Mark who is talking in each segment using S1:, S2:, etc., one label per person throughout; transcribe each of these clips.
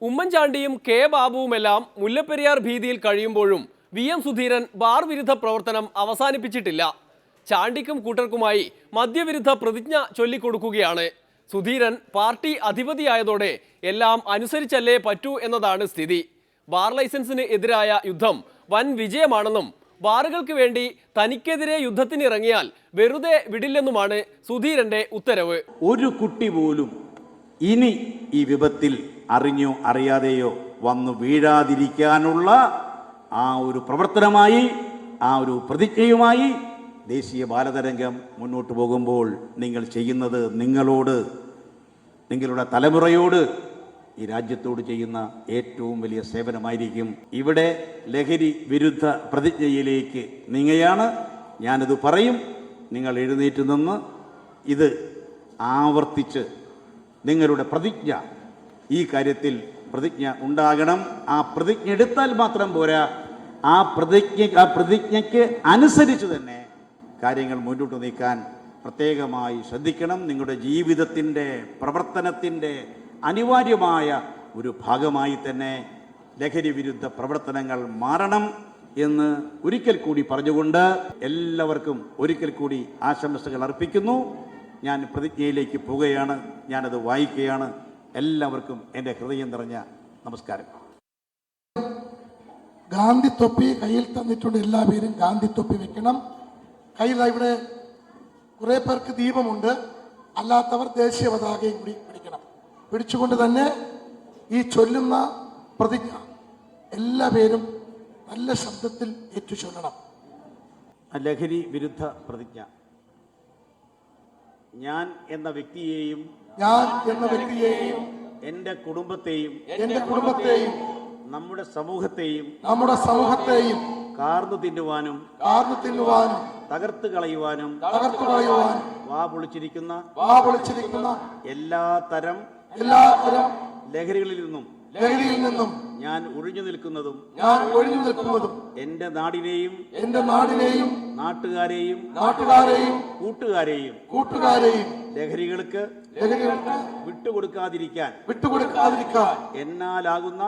S1: ഉമ്മൻചാണ്ടിയും കെ ബാബുവുമെല്ലാം മുല്ലപ്പെരിയാർ ഭീതിയിൽ കഴിയുമ്പോഴും VM സുധീരൻ ബാർ വിരുദ്ധ പ്രവർത്തനം അവസാനിപ്പിച്ചിട്ടില്ല. ചാണ്ടിക്കും കൂട്ടർക്കുമായി മദ്യവിരുദ്ധ പ്രതിജ്ഞ ചൊല്ലിക്കൊടുക്കുകയാണ്. സുധീരൻ പാർട്ടി അധിപതിയായതോടെ എല്ലാം അനുസരിച്ചല്ലേ പറ്റൂ എന്നതാണ് സ്ഥിതി. ബാർ ലൈസൻസിന് എതിരായ യുദ്ധം വൻ വിജയമാണെന്നും ബാറുകൾക്ക് വേണ്ടി തനിക്കെതിരെ യുദ്ധത്തിനിറങ്ങിയാൽ വെറുതെ വിടില്ലെന്നുമാണ് സുധീരന്റെ ഉത്തരവ്.
S2: ഒരു കുട്ടി പോലും ഇനി ഈ വിപത്തിൽ അറിഞ്ഞോ അറിയാതെയോ വന്നു വീഴാതിരിക്കാനുള്ള ആ ഒരു പ്രവർത്തനമായി, ആ ഒരു പ്രതിജ്ഞയുമായി ദേശീയ ബാലതരംഗം മുന്നോട്ട് പോകുമ്പോൾ നിങ്ങൾ ചെയ്യുന്നത് നിങ്ങളോട്, നിങ്ങളുടെ തലമുറയോട്, ഈ രാജ്യത്തോട് ചെയ്യുന്ന ഏറ്റവും വലിയ സേവനമായിരിക്കും. ഇവിടെ ലഹരി വിരുദ്ധ പ്രതിജ്ഞയിലേക്ക് നീങ്ങുകയാണ്. ഞാനത് പറയും. നിങ്ങൾ എഴുന്നേറ്റ് നിന്ന് ഇത് ആവർത്തിച്ച് നിങ്ങളുടെ പ്രതിജ്ഞ, ഈ കാര്യത്തിൽ പ്രതിജ്ഞ ഉണ്ടാകണം. ആ പ്രതിജ്ഞ എടുത്താൽ മാത്രം പോരാ, ആ പ്രതിജ്ഞയ്ക്ക് അനുസരിച്ച് തന്നെ കാര്യങ്ങൾ മുന്നോട്ട് നീക്കാൻ പ്രത്യേകമായി ശ്രദ്ധിക്കണം. നിങ്ങളുടെ ജീവിതത്തിൻ്റെ പ്രവർത്തനത്തിൻ്റെ അനിവാര്യമായ ഒരു ഭാഗമായി തന്നെ ലഹരി വിരുദ്ധ പ്രവർത്തനങ്ങൾ മാറണം എന്ന് ഒരിക്കൽ കൂടി പറഞ്ഞുകൊണ്ട് എല്ലാവർക്കും ഒരിക്കൽ കൂടി ആശംസകൾ അർപ്പിക്കുന്നു. ഞാൻ പ്രതിജ്ഞയിലേക്ക് പോവുകയാണ്. ഞാനത് വായിക്കുകയാണ്. എല്ലാവർക്കും എൻ്റെ ഹൃദയം നിറഞ്ഞ നമസ്കാരം.
S3: ഗാന്ധി തൊപ്പി കയ്യിൽ തന്നിട്ടുണ്ട്. എല്ലാവരും ഗാന്ധി തൊപ്പി വെക്കണം. കയ്യിൽ ഇവിടെ കുറേ പേർക്ക് ദീപമുണ്ട്. അല്ലാത്തവർ ദേശീയ പതാകയും കൂടി പിടിക്കണം. പിടിച്ചുകൊണ്ട് തന്നെ ഈ ചൊല്ലുന്ന പ്രതിജ്ഞ എല്ലാവരും നല്ല ശബ്ദത്തിൽ ഏറ്റുചൊല്ലണം.
S2: ലഹരി വിരുദ്ധ പ്രതിജ്ഞ. ഞാൻ എന്ന വ്യക്തിയെയും എൻ്റെ കുടുംബത്തെയും നമ്മുടെ സമൂഹത്തെയും കാർന്നു തിന്നുവാനും തകർത്തു കളയുവാനും വാ പൊളിച്ചിരിക്കുന്ന എല്ലാ തരം ലഹരികളിൽ നിന്നും ഞാൻ ഒഴിഞ്ഞു നിൽക്കുന്നതും എന്റെ നാടിനെയും നാട്ടുകാരെയും കൂട്ടുകാരെയും ലഹരികൾക്ക് വിട്ടുകൊടുക്കാതിരിക്കാൻ എന്നാലാകുന്ന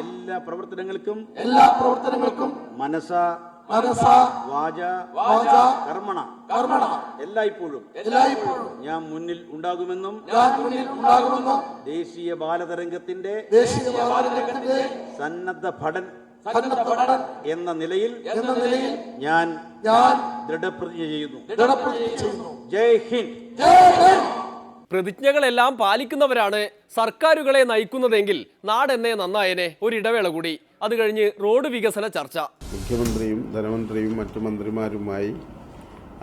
S2: എല്ലാ പ്രവർത്തനങ്ങൾക്കും മനസ്സ വാച കർമ്മണ എല്ലായ്പ്പോഴും ഞാൻ മുന്നിൽ ഉണ്ടാകുമെന്നും ദേശീയ ബാലതരംഗത്തിന്റെ സന്നദ്ധ ഭടൻ എന്ന നിലയിൽ ഞാൻ ദൃഢപ്രതിജ്ഞ ചെയ്യുന്നു. ജയ് ഹിന്ദ്.
S1: പ്രതിജ്ഞകളെല്ലാം പാലിക്കുന്നവരാണ് സർക്കാരുകളെ നയിക്കുന്നതെങ്കിൽ നാടെന്നെ നന്നായനെ. ഒരിടവേള കൂടി, അത് കഴിഞ്ഞ് റോഡ് വികസന ചർച്ച.
S4: മുഖ്യമന്ത്രിയും ധനമന്ത്രിയും മറ്റു മന്ത്രിമാരുമായി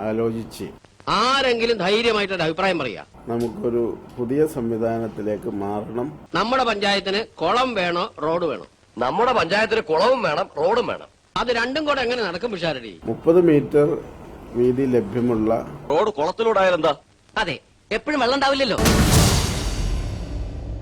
S4: ആലോചിച്ച്
S5: ആരെങ്കിലും ധൈര്യമായിട്ടൊരു അഭിപ്രായം പറയാ,
S4: നമുക്കൊരു പുതിയ സംവിധാനത്തിലേക്ക് മാറണം.
S5: നമ്മുടെ പഞ്ചായത്തിന് കുളം വേണോ റോഡ് വേണോ?
S6: നമ്മുടെ പഞ്ചായത്തിന് കുളവും വേണം റോഡും വേണം.
S5: അത് രണ്ടും കൂടെ എങ്ങനെ നടക്കും പിഷാരടി?
S4: 30 മീറ്റർ വീതി ലഭ്യമുള്ള
S6: റോഡ് കുളത്തിലൂടെ ആയാലെന്താ?
S5: അതെ, എപ്പോഴും വെള്ളം ഉണ്ടാവില്ലല്ലോ.